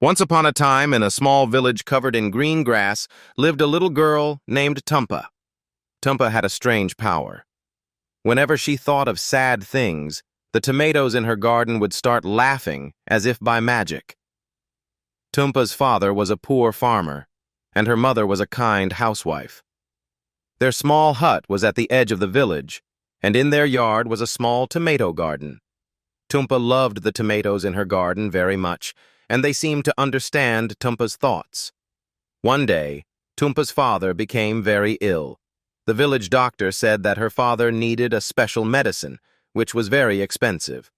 Once upon a time, in a small village covered in green grass, lived a little girl named Tumpa. Tumpa had a strange power. Whenever she thought of sad things, the tomatoes in her garden would start laughing as if by magic. Tumpa's father was a poor farmer, and her mother was a kind housewife. Their small hut was at the edge of the village, and in their yard was a small tomato garden. Tumpa loved the tomatoes in her garden very much, and they seemed to understand Tumpa's thoughts. One day, Tumpa's father became very ill. The village doctor said that her father needed a special medicine, which was very expensive.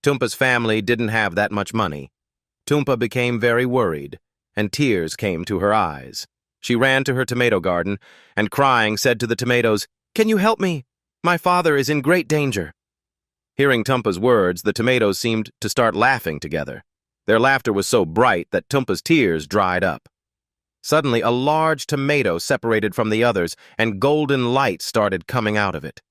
Tumpa's family didn't have that much money. Tumpa became very worried, and tears came to her eyes. She ran to her tomato garden, and crying said to the tomatoes, "Can you help me? My father is in great danger." Hearing Tumpa's words, the tomatoes seemed to start laughing together. Their laughter was so bright that Tumpa's tears dried up. Suddenly, a large tomato separated from the others, and golden light started coming out of it.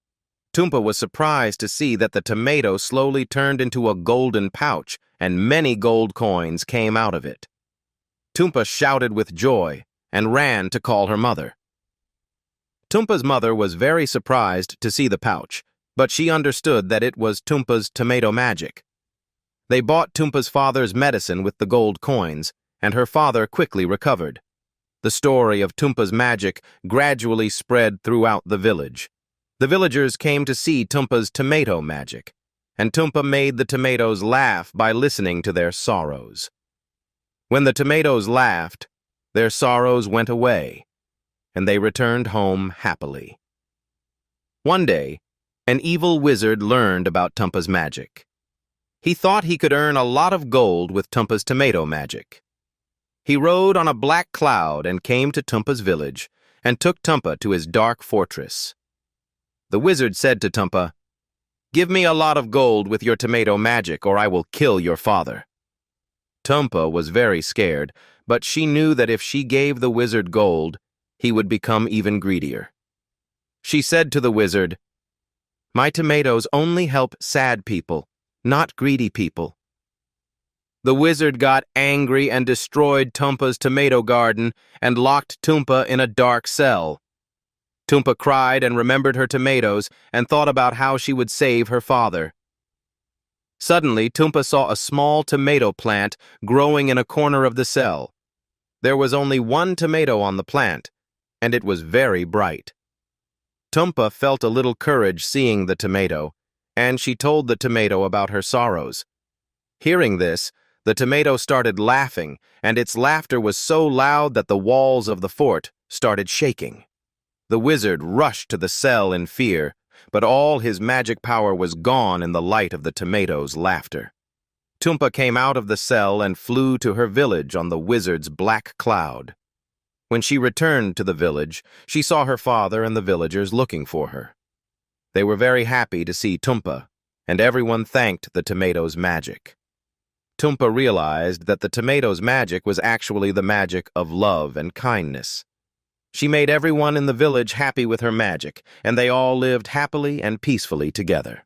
Tumpa was surprised to see that the tomato slowly turned into a golden pouch, and many gold coins came out of it. Tumpa shouted with joy and ran to call her mother. Tumpa's mother was very surprised to see the pouch, but she understood that it was Tumpa's tomato magic. They bought Tumpa's father's medicine with the gold coins, and her father quickly recovered. The story of Tumpa's magic gradually spread throughout the village. The villagers came to see Tumpa's tomato magic, and Tumpa made the tomatoes laugh by listening to their sorrows. When the tomatoes laughed, their sorrows went away, and they returned home happily. One day, an evil wizard learned about Tumpa's magic. He thought he could earn a lot of gold with Tumpa's tomato magic. He rode on a black cloud and came to Tumpa's village and took Tumpa to his dark fortress. The wizard said to Tumpa, "Give me a lot of gold with your tomato magic, or I will kill your father." Tumpa was very scared, but she knew that if she gave the wizard gold, he would become even greedier. She said to the wizard, "My tomatoes only help sad people, not greedy people." The wizard got angry and destroyed Tumpa's tomato garden and locked Tumpa in a dark cell. Tumpa cried and remembered her tomatoes and thought about how she would save her father. Suddenly, Tumpa saw a small tomato plant growing in a corner of the cell. There was only one tomato on the plant, and it was very bright. Tumpa felt a little courage seeing the tomato, and she told the tomato about her sorrows. Hearing this, the tomato started laughing, and its laughter was so loud that the walls of the fort started shaking. The wizard rushed to the cell in fear, but all his magic power was gone in the light of the tomato's laughter. Tumpa came out of the cell and flew to her village on the wizard's black cloud. When she returned to the village, she saw her father and the villagers looking for her. They were very happy to see Tumpa, and everyone thanked the tomato's magic. Tumpa realized that the tomato's magic was actually the magic of love and kindness. She made everyone in the village happy with her magic, and they all lived happily and peacefully together.